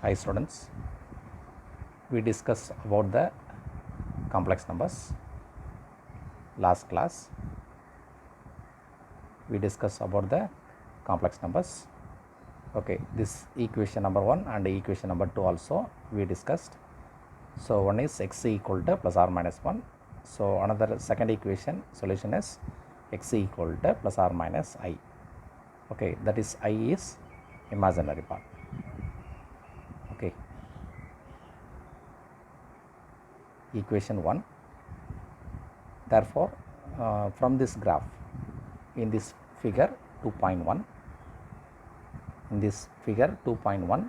Hi students, we discussed about the complex numbers. Last class we discussed about the complex numbers. Okay, this equation number 1 and equation number 2 also we discussed. So one is x equal to plus or minus 1. So another second equation solution is x equal to plus or minus I. Okay, that is I is imaginary part. Okay, equation 1. Therefore, from this graph in this figure 2.1, in this figure 2.1,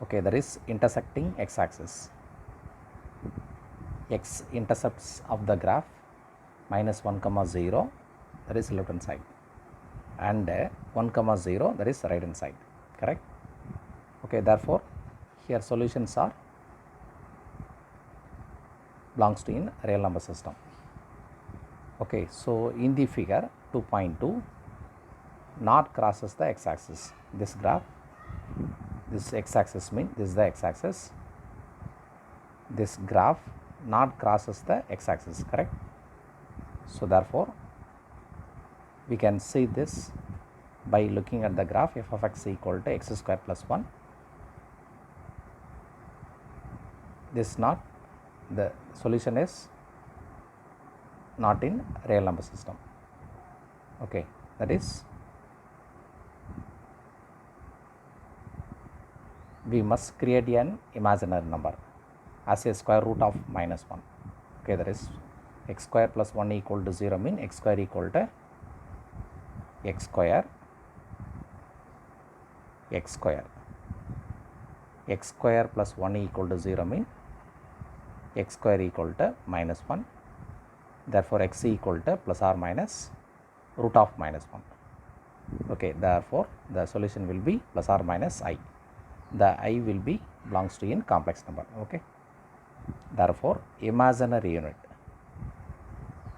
okay, there is intersecting x-axis. X intercepts of the graph minus 1 comma 0, that is left hand side, and 1 comma 0, that is right hand side, correct? Okay, therefore here solutions are belongs to in real number system. Okay, so in the figure 2.2, not crosses the x-axis. This graph, this x-axis means this is the x-axis. This graph not crosses the x-axis, correct? So therefore we can see this by looking at the graph f of x equal to x square plus 1. This not, the solution is not in real number system. Okay, that is we must create an imaginary number as a square root of minus 1. Okay, that is x square plus 1 equal to 0 mean x square equal to x square, x square, x square plus 1 equal to 0 mean x square equal to minus 1. Therefore x equal to plus or minus root of minus 1. Okay, therefore the solution will be plus or minus I. The I will be belongs to in complex number. Okay, therefore imaginary unit,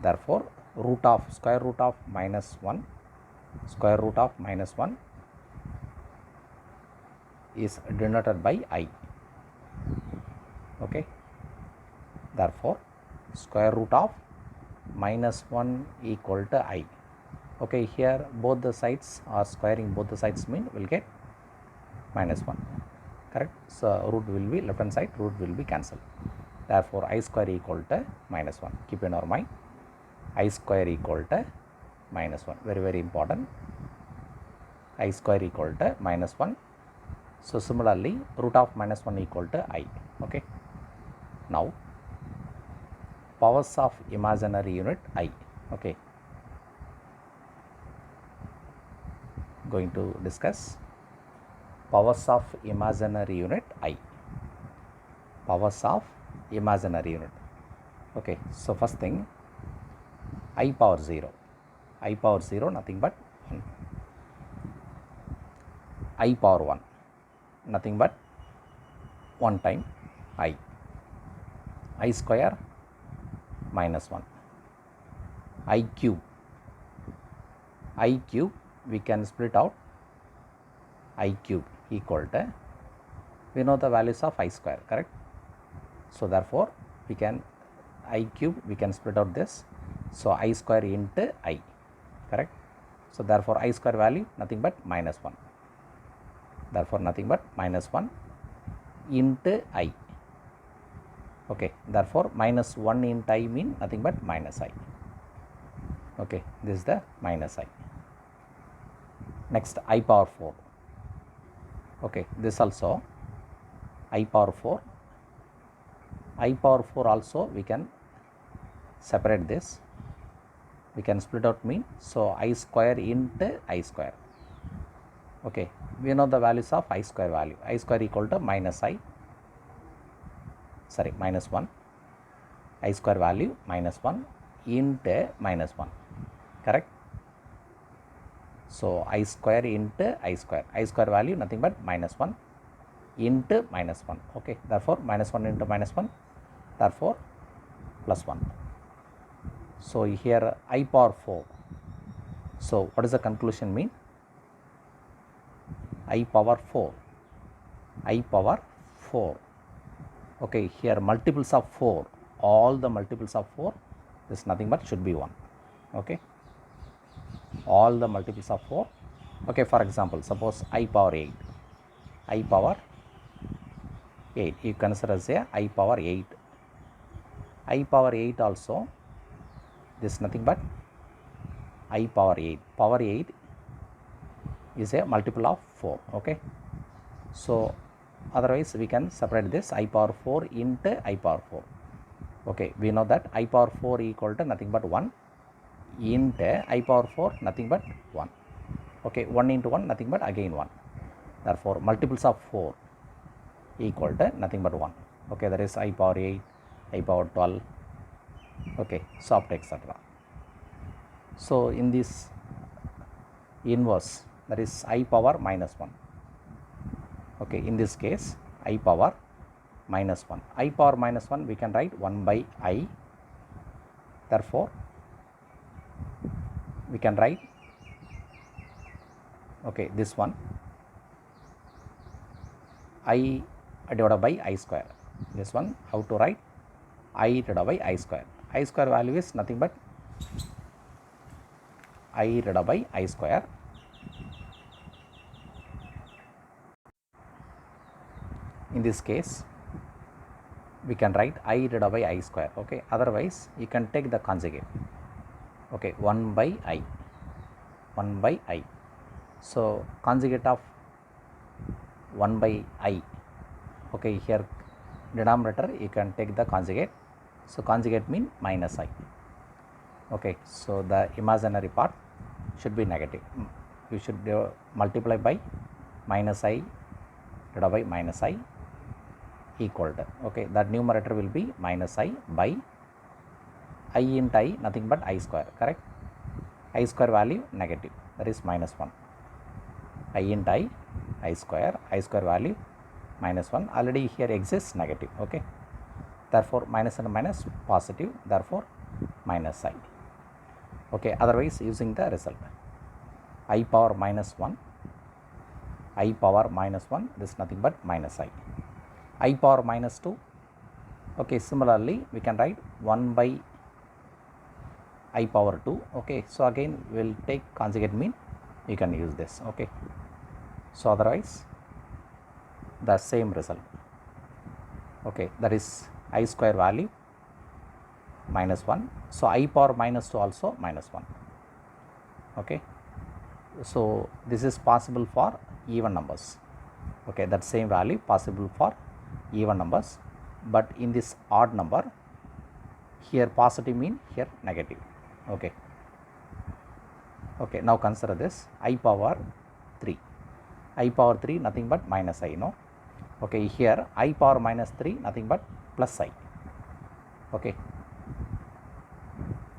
therefore root of square root of minus 1, square root of minus 1 is denoted by I. Okay, therefore square root of minus 1 equal to I. Okay, here both the sides are squaring, both the sides mean will get minus 1, correct? So root will be left hand side, root will be cancelled. Therefore I square equal to minus 1. Keep in our mind, I square equal to minus 1, very very important. I square equal to minus 1. So similarly root of minus 1 equal to I. Okay, now powers of imaginary unit I. Okay, going to discuss powers of imaginary unit I. Powers of imaginary unit. Okay, so first thing I power 0. I power 0 nothing but 1. I power 1 nothing but 1 time I. I square minus 1. I cube. I cube we can split out. I cube equal to, we know the values of I square, correct? So therefore we can I cube we can split out this. So I square into I, correct? So therefore I square value nothing but minus 1. Therefore nothing but minus 1 into I. Okay, therefore minus 1 into I mean nothing but minus I. Okay, this is the minus I. Next I power 4. Okay, this also I power 4. I power 4 also we can separate this, we can split out mean, so I square into I square. Okay, we know the values of I square value. I square equal to minus I, sorry minus 1. I square value minus 1 into minus 1, correct? So I square into I square value nothing but minus 1 into minus 1. Okay, therefore minus 1 into minus 1, therefore plus 1. So here I power 4. So what is the conclusion mean? I power 4 I power 4. Okay, here multiples of 4, all the multiples of 4, this nothing but should be 1. Okay, all the multiples of 4. Okay, for example, suppose I power 8, I power 8, you consider as a I power 8. I power 8 also, this nothing but I power 8. Power 8 is a multiple of 4. Okay, so otherwise we can separate this I power 4 into I power 4. Okay, we know that I power 4 equal to nothing but 1 into I power 4 nothing but 1. Okay, 1 into 1 nothing but again 1. Therefore, multiples of 4 equal to nothing but 1. Okay, that is I power 8, I power 12. Okay, so up to etc. So in this inverse, that is I power minus 1. Okay, in this case I power minus 1. I power minus 1 we can write 1 by I. Therefore, we can write, okay, this one I divided by I square. This one how to write? I divided by I square. I square value is nothing but I divided by I square. In this case, we can write I divided by I square. Okay, otherwise you can take the conjugate. Okay, 1 by I, 1 by I. So conjugate of 1 by I. Okay, here denominator you can take the conjugate. So conjugate mean minus I. Okay, so the imaginary part should be negative. You should multiply by minus I divided by minus I equal to, okay, that numerator will be minus I by I into I nothing but I square, correct? I square value negative, that is minus 1. I into I square value minus 1, already here exists negative. Okay, therefore minus and minus positive, therefore minus I. Okay, otherwise using the result I power minus 1, I power minus 1, this is nothing but minus I power minus 2. Okay, similarly we can write 1 by I power 2. Okay, so again we will take conjugate mean, you can use this. Okay, so otherwise the same result. Okay, that is I square value minus 1. So I power minus 2 also minus 1. Okay, so this is possible for even numbers. Okay, that same value possible for even numbers, but in this odd number, here positive mean, here negative. Okay, okay, now consider this I power 3. I power 3 nothing but minus I, no? Okay, here I power minus 3 nothing but plus I. Okay,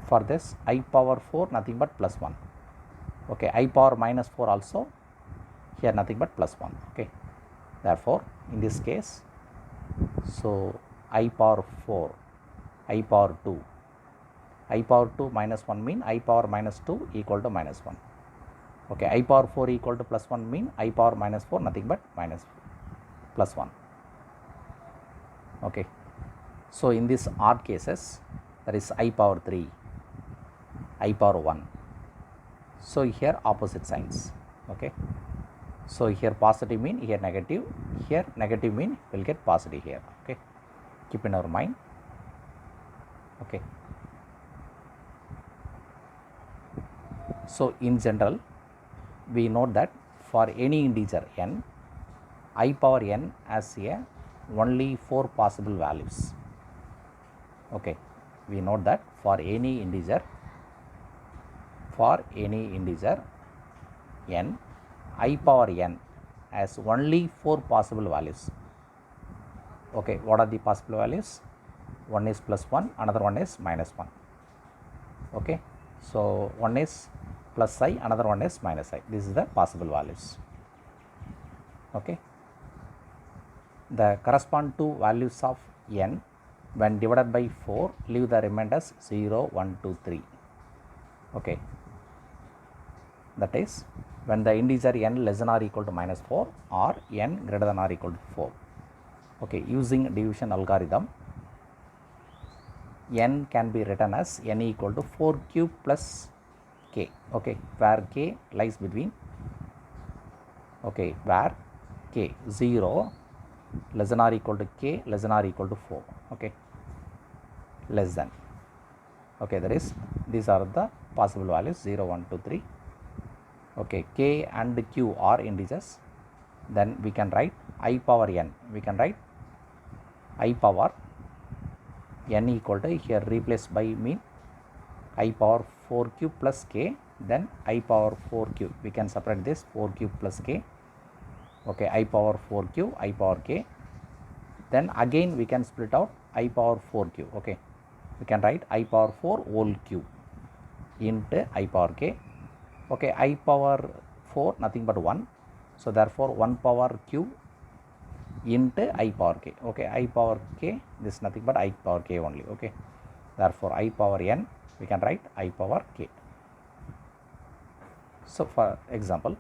for this I power 4 nothing but plus 1. Okay, I power minus 4 also, here nothing but plus 1. Okay, therefore in this case, so I power 4, I power 2, I power 2 minus 1 mean I power minus 2 equal to minus 1. Okay, I power 4 equal to plus 1 mean I power minus 4 nothing but minus plus 1. Okay, so in this odd cases, that is I power 3, I power 1. So here opposite signs. Okay, so here positive mean, here negative mean will get positive here. Okay, keep in our mind. Okay, so in general we note that for any integer n, I power n has a only 4 possible values. Okay, we note that for any integer n, I power n has only 4 possible values. Okay, what are the possible values? One is plus 1, another one is minus 1. Okay, so one is plus I, another one is minus I. This is the possible values. Okay, the correspond to values of n when divided by 4 leave the remainders 0, 1, 2, 3. Okay, that is when the integer n less than or equal to minus 4 or n greater than or equal to 4. Okay, using division algorithm, n can be written as n equal to 4 cube plus k, okay, where k lies between, okay, where k 0 less than or equal to k less than or equal to 4, okay, less than, okay, that is, these are the possible values 0, 1, 2, 3, okay, k and q are integers, then we can write I power n, we can write I power n equal to, here replace by mean I power 4 cube plus k, then I power 4 cube, we can separate this 4 cube plus k, okay, I power 4 cube, I power k, then again we can split out I power 4 cube, okay, we can write I power 4 whole cube into I power k, okay, I power 4 nothing but 1, so therefore 1 power cube into I power k, okay, I power k, this is nothing but I power k only, okay, therefore I power n, we can write I power k. So for example,